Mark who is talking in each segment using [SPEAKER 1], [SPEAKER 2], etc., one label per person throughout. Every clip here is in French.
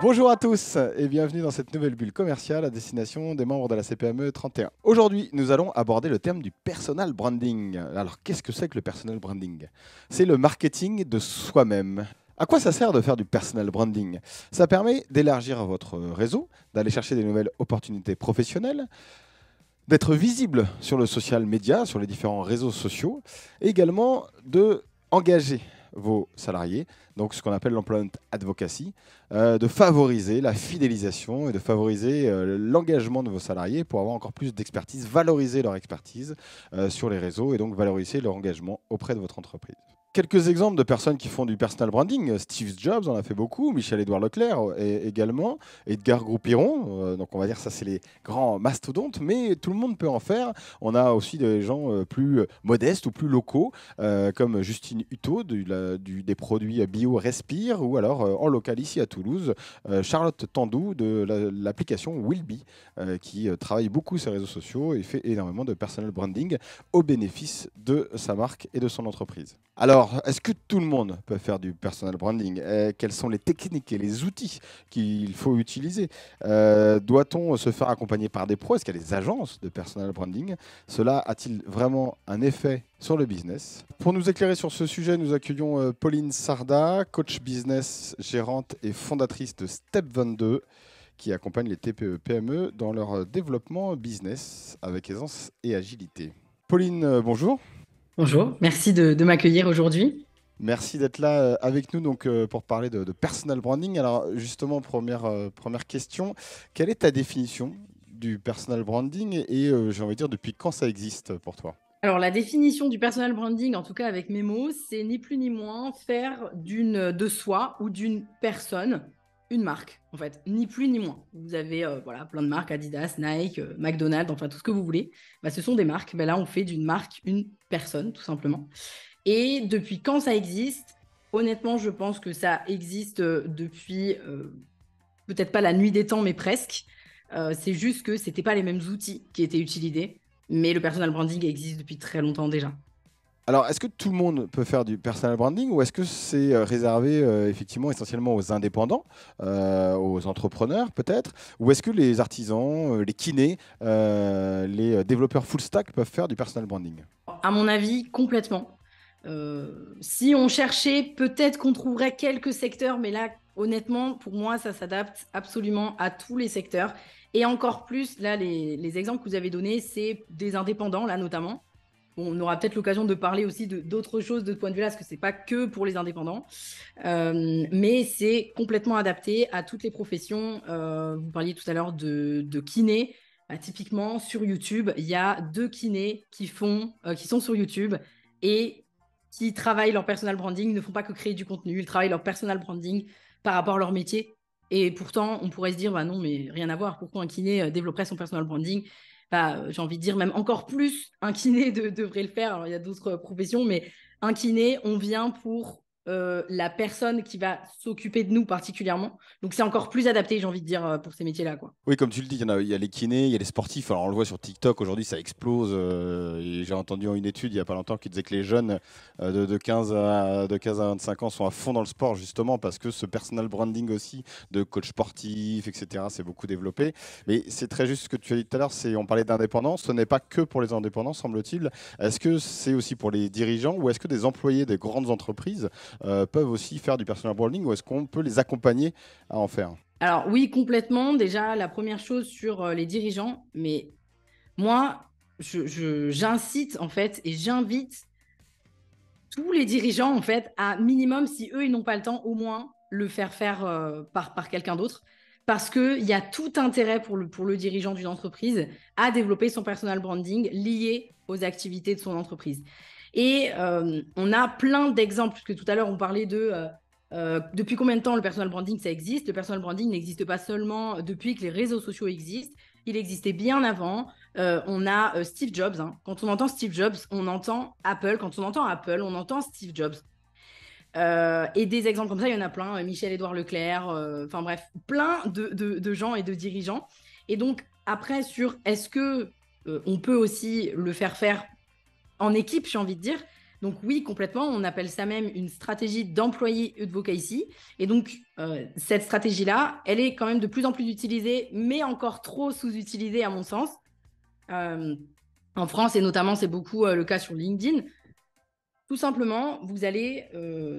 [SPEAKER 1] Bonjour à tous et bienvenue dans cette nouvelle bulle commerciale à destination des membres de la CPME 31. Aujourd'hui, nous allons aborder le terme du personal branding. Alors, qu'est-ce que c'est que le personal branding? C'est le marketing de soi-même. À quoi ça sert de faire du personal branding? Ça permet d'élargir votre réseau, d'aller chercher des nouvelles opportunités professionnelles, d'être visible sur le social media, sur les différents réseaux sociaux, et également de engager vos salariés, donc ce qu'on appelle l'employment advocacy, de favoriser la fidélisation et de favoriser l'engagement de vos salariés pour avoir encore plus d'expertise, valoriser leur expertise sur les réseaux et donc valoriser leur engagement auprès de votre entreprise. Quelques exemples de personnes qui font du personal branding. Steve Jobs en a fait beaucoup, Michel-Édouard Leclerc également, Edgar Groupiron. Donc on va dire ça c'est les grands mastodontes, mais tout le monde peut en faire. On a aussi des gens plus modestes ou plus locaux, comme Justine Hutto des produits bio Respire, ou alors en local ici à Toulouse, Charlotte Tandou de l'application Willby, qui travaille beaucoup sur les réseaux sociaux et fait énormément de personal branding au bénéfice de sa marque et de son entreprise. Alors, est-ce que tout le monde peut faire du personal branding? Quelles sont les techniques et les outils qu'il faut utiliser? Doit-on se faire accompagner par des pros? Est-ce qu'il y a des agences de personal branding? Cela a-t-il vraiment un effet sur le business? Pour nous éclairer sur ce sujet, nous accueillons Pauline Sarda, coach business, gérante et fondatrice de Step 22, qui accompagne les TPE-PME dans leur développement business avec aisance et agilité. Pauline, bonjour.
[SPEAKER 2] Bonjour, merci de m'accueillir aujourd'hui.
[SPEAKER 1] Merci d'être là avec nous donc, pour parler de personal branding. Alors justement, première question, quelle est ta définition du personal branding et j'ai envie de dire depuis quand ça existe pour toi?
[SPEAKER 2] Alors, la définition du personal branding, en tout cas avec mes mots, c'est ni plus ni moins faire de soi ou d'une personne une marque, en fait, ni plus ni moins. Vous avez voilà, plein de marques, Adidas, Nike, McDonald's, enfin tout ce que vous voulez. Bah, ce sont des marques. Là, on fait d'une marque une personne, tout simplement. Et depuis quand ça existe? Honnêtement, je pense que ça existe depuis peut-être pas la nuit des temps, mais presque. C'est juste que c'était pas les mêmes outils qui étaient utilisés, mais le personal branding existe depuis très longtemps déjà.
[SPEAKER 1] Alors, est-ce que tout le monde peut faire du personal branding ou est-ce que c'est réservé effectivement essentiellement aux indépendants, aux entrepreneurs peut-être, ou est-ce que les artisans, les kinés, les développeurs full stack peuvent faire du personal branding?
[SPEAKER 2] À mon avis, complètement. Si on cherchait, peut-être qu'on trouverait quelques secteurs, mais là, honnêtement, pour moi, ça s'adapte absolument à tous les secteurs. Et encore plus, là, les exemples que vous avez donnés, c'est des indépendants, là, notamment. Bon, on aura peut-être l'occasion de parler aussi d'autres choses de ce point de vue-là, parce que c'est pas que pour les indépendants. Mais c'est complètement adapté à toutes les professions. Vous parliez tout à l'heure de kiné. Typiquement, sur YouTube, il y a deux kinés qui sont sur YouTube et qui travaillent leur personal branding, ils ne font pas que créer du contenu, ils travaillent leur personal branding par rapport à leur métier. Et pourtant, on pourrait se dire, bah non, mais rien à voir, pourquoi un kiné développerait son personal branding? Bah, j'ai envie de dire même encore plus, un kiné devrait le faire. Alors, il y a d'autres professions, mais un kiné, on vient pour la personne qui va s'occuper de nous particulièrement. Donc, c'est encore plus adapté, j'ai envie de dire, pour ces métiers-là, quoi.
[SPEAKER 1] Oui, comme tu le dis, il y a les kinés, il y a les sportifs. Alors, on le voit sur TikTok, aujourd'hui, ça explose. Et j'ai entendu une étude il n'y a pas longtemps qui disait que les jeunes de 15 à 25 ans sont à fond dans le sport, justement, parce que ce personal branding aussi de coach sportif, etc., c'est beaucoup développé. Mais c'est très juste ce que tu as dit tout à l'heure, on parlait d'indépendance. Ce n'est pas que pour les indépendants, semble-t-il. Est-ce que c'est aussi pour les dirigeants ou est-ce que des employés des grandes entreprises peuvent aussi faire du personal branding ou est-ce qu'on peut les accompagner à en faire?
[SPEAKER 2] Alors oui, complètement. Déjà, la première chose sur les dirigeants, mais moi, j'incite en fait et j'invite tous les dirigeants en fait à minimum, si eux, ils n'ont pas le temps, au moins le faire faire par quelqu'un d'autre. Parce qu'il y a tout intérêt pour le dirigeant d'une entreprise à développer son personal branding lié aux activités de son entreprise. Et on a plein d'exemples, puisque tout à l'heure, on parlait depuis combien de temps le personal branding, ça existe. Le personal branding n'existe pas seulement depuis que les réseaux sociaux existent, il existait bien avant. On a Steve Jobs. Hein. Quand on entend Steve Jobs, on entend Apple. Quand on entend Apple, on entend Steve Jobs. Et des exemples comme ça, il y en a plein. Michel-Édouard Leclerc, enfin bref, plein de gens et de dirigeants. Et donc, après, sur est-ce que on peut aussi le faire faire en équipe, j'ai envie de dire, Donc oui, complètement, on appelle ça même une stratégie d'employé advocacy. Et donc, cette stratégie-là, elle est quand même de plus en plus utilisée, mais encore trop sous-utilisée à mon sens. En France, et notamment, c'est beaucoup le cas sur LinkedIn. Tout simplement, vous allez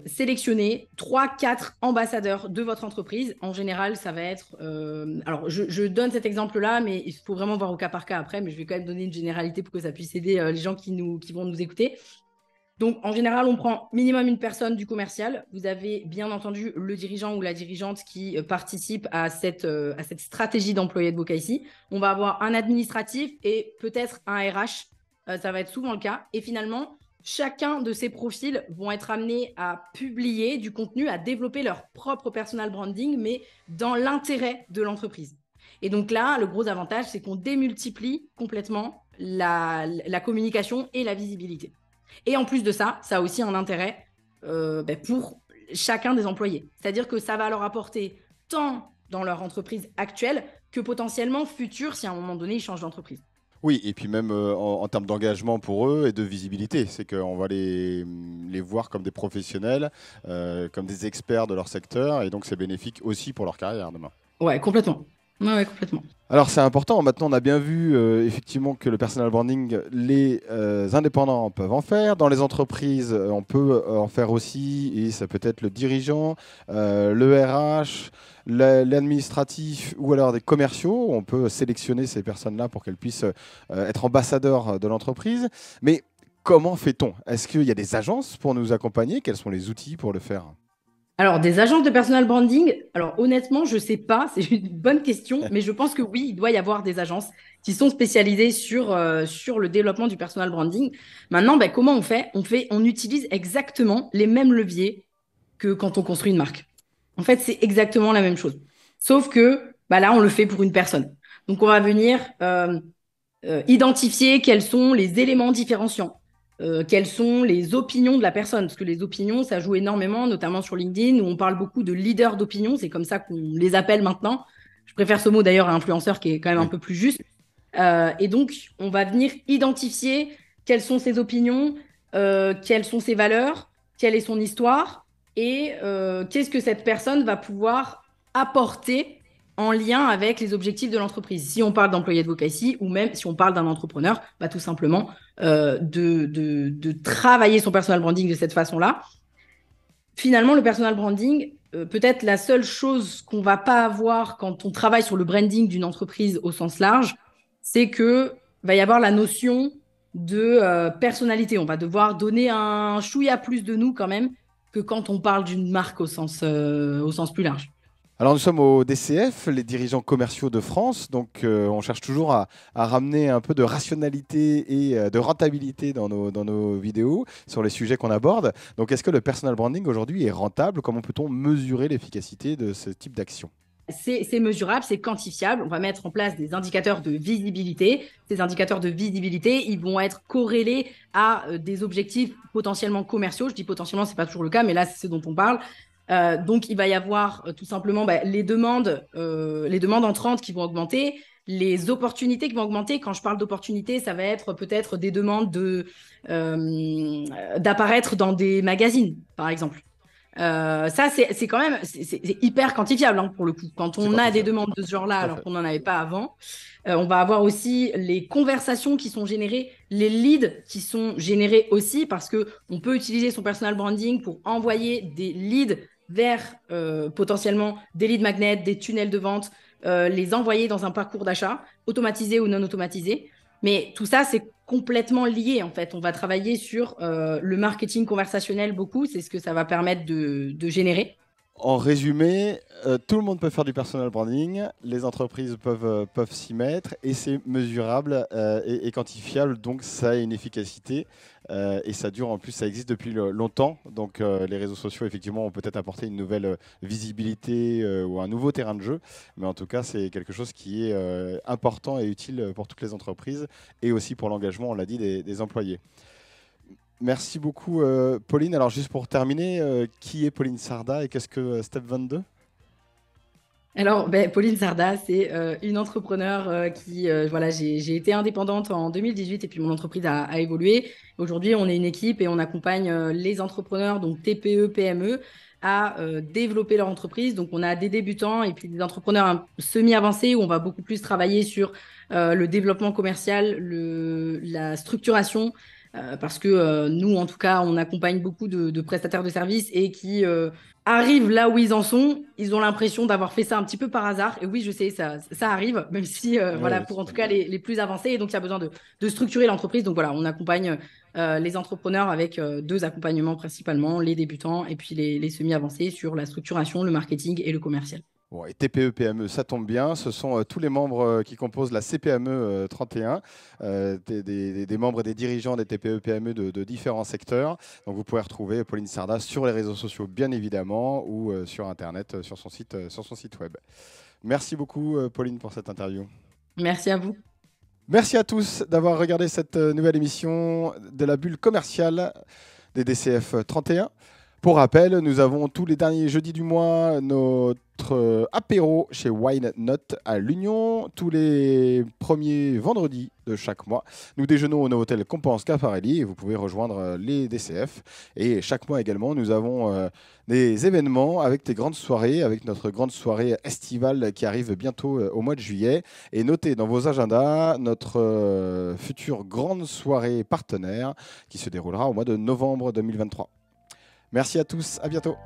[SPEAKER 2] sélectionner 3-4 ambassadeurs de votre entreprise. En général, ça va être... alors, je donne cet exemple-là, mais il faut vraiment voir au cas par cas après, mais je vais quand même donner une généralité pour que ça puisse aider les gens qui vont nous écouter. Donc, en général, on prend minimum une personne du commercial. Vous avez bien entendu le dirigeant ou la dirigeante qui participe à cette stratégie d'employé advocacy. On va avoir un administratif et peut-être un RH. Ça va être souvent le cas. Et finalement, chacun de ces profils vont être amenés à publier du contenu, à développer leur propre personal branding, mais dans l'intérêt de l'entreprise. Et donc là, le gros avantage, c'est qu'on démultiplie complètement la communication et la visibilité. Et en plus de ça, ça a aussi un intérêt pour chacun des employés. C'est-à-dire que ça va leur apporter tant dans leur entreprise actuelle que potentiellement future si à un moment donné, ils changent d'entreprise.
[SPEAKER 1] Oui, et puis même en termes d'engagement pour eux et de visibilité, c'est qu'on va les voir comme des professionnels, comme des experts de leur secteur, et donc c'est bénéfique aussi pour leur carrière demain.
[SPEAKER 2] Ouais, complètement. Ouais, complètement.
[SPEAKER 1] Alors c'est important, maintenant on a bien vu effectivement que le personal branding, les indépendants peuvent en faire, dans les entreprises on peut en faire aussi, et ça peut être le dirigeant, le RH, l'administratif ou alors des commerciaux, on peut sélectionner ces personnes-là pour qu'elles puissent être ambassadeurs de l'entreprise. Mais comment fait-on? Est-ce qu'il y a des agences pour nous accompagner? Quels sont les outils pour le faire?
[SPEAKER 2] Alors, des agences de personal branding, alors honnêtement, je ne sais pas, c'est une bonne question, mais je pense que oui, il doit y avoir des agences qui sont spécialisées sur le développement du personal branding. Maintenant, comment on fait? On utilise exactement les mêmes leviers que quand on construit une marque. En fait, c'est exactement la même chose. Sauf que là, on le fait pour une personne. Donc, on va venir identifier quels sont les éléments différenciants. Quelles sont les opinions de la personne, parce que les opinions, ça joue énormément, notamment sur LinkedIn, où on parle beaucoup de leaders d'opinion, c'est comme ça qu'on les appelle maintenant. Je préfère ce mot d'ailleurs à influenceur, qui est quand même un peu plus juste. Et donc, on va venir identifier quelles sont ses opinions, quelles sont ses valeurs, quelle est son histoire, et qu'est-ce que cette personne va pouvoir apporter en lien avec les objectifs de l'entreprise. Si on parle d'employé advocacy ou même si on parle d'un entrepreneur, tout simplement de travailler son personal branding de cette façon-là. Finalement, le personal branding, peut-être la seule chose qu'on va pas avoir quand on travaille sur le branding d'une entreprise au sens large, c'est que va y avoir la notion de personnalité. On va devoir donner un chouïa plus de nous quand même que quand on parle d'une marque au sens plus large.
[SPEAKER 1] Alors nous sommes au DCF, les dirigeants commerciaux de France, donc on cherche toujours à ramener un peu de rationalité et de rentabilité dans nos vidéos sur les sujets qu'on aborde. Donc est-ce que le personal branding aujourd'hui est rentable? Comment peut-on mesurer l'efficacité de ce type d'action?
[SPEAKER 2] C'est mesurable, c'est quantifiable. On va mettre en place des indicateurs de visibilité. Ces indicateurs de visibilité, ils vont être corrélés à des objectifs potentiellement commerciaux. Je dis potentiellement, ce n'est pas toujours le cas, mais là, c'est ce dont on parle. Donc, il va y avoir tout simplement les demandes entrantes qui vont augmenter, les opportunités qui vont augmenter. Quand je parle d'opportunités, ça va être peut-être des demandes d'apparaître dans des magazines, par exemple. Ça, c'est quand même c'est hyper quantifiable pour le coup. Quand on a des demandes de ce genre-là, alors qu'on n'en avait pas avant, on va avoir aussi les conversations qui sont générées, les leads qui sont générés aussi, parce qu'on peut utiliser son personal branding pour envoyer des leads vers potentiellement des leads magnets, des tunnels de vente, les envoyer dans un parcours d'achat, automatisé ou non automatisé. Mais tout ça, c'est complètement lié en fait. On va travailler sur le marketing conversationnel beaucoup, c'est ce que ça va permettre de générer.
[SPEAKER 1] En résumé, tout le monde peut faire du personal branding, les entreprises peuvent s'y mettre et c'est mesurable et quantifiable, donc ça a une efficacité et ça dure en plus, ça existe depuis longtemps. Donc les réseaux sociaux effectivement ont peut-être apporté une nouvelle visibilité ou un nouveau terrain de jeu, mais en tout cas c'est quelque chose qui est important et utile pour toutes les entreprises et aussi pour l'engagement, on l'a dit, des employés. Merci beaucoup, Pauline. Alors, juste pour terminer, qui est Pauline Sarda et qu'est-ce que Step 22?
[SPEAKER 2] Alors, Pauline Sarda, c'est une entrepreneure qui, voilà, j'ai été indépendante en 2018 et puis mon entreprise a évolué. Aujourd'hui, on est une équipe et on accompagne les entrepreneurs, donc TPE, PME, à développer leur entreprise. Donc, on a des débutants et puis des entrepreneurs semi-avancés où on va beaucoup plus travailler sur le développement commercial, la structuration, parce que nous, en tout cas, on accompagne beaucoup de prestataires de services et qui arrivent là où ils en sont, ils ont l'impression d'avoir fait ça un petit peu par hasard. Et oui, je sais, ça arrive, même si, voilà,
[SPEAKER 1] Oui,
[SPEAKER 2] pour en tout cas
[SPEAKER 1] totalement.
[SPEAKER 2] les plus avancés. Et donc, il y a besoin de structurer l'entreprise. Donc, voilà, on accompagne les entrepreneurs avec deux accompagnements principalement, les débutants et puis les semi-avancés sur la structuration, le marketing et le commercial.
[SPEAKER 1] Bon, et TPE, PME, ça tombe bien. Ce sont tous les membres qui composent la CPME 31, des membres et des dirigeants des TPE, PME de différents secteurs. Donc vous pouvez retrouver Pauline Sarda sur les réseaux sociaux, bien évidemment, ou sur Internet, sur son site web. Merci beaucoup, Pauline, pour cette interview.
[SPEAKER 2] Merci à vous.
[SPEAKER 1] Merci à tous d'avoir regardé cette nouvelle émission de la bulle commerciale des DCF 31. Pour rappel, nous avons tous les derniers jeudis du mois notre apéro chez Wine Not à l'Union. Tous les premiers vendredis de chaque mois, nous déjeunons au hôtel Compense Cafarelli et vous pouvez rejoindre les DCF. Et chaque mois également, nous avons des événements avec des grandes soirées, avec notre grande soirée estivale qui arrive bientôt au mois de juillet. Et notez dans vos agendas notre future grande soirée partenaire qui se déroulera au mois de novembre 2023. Merci à tous, à bientôt.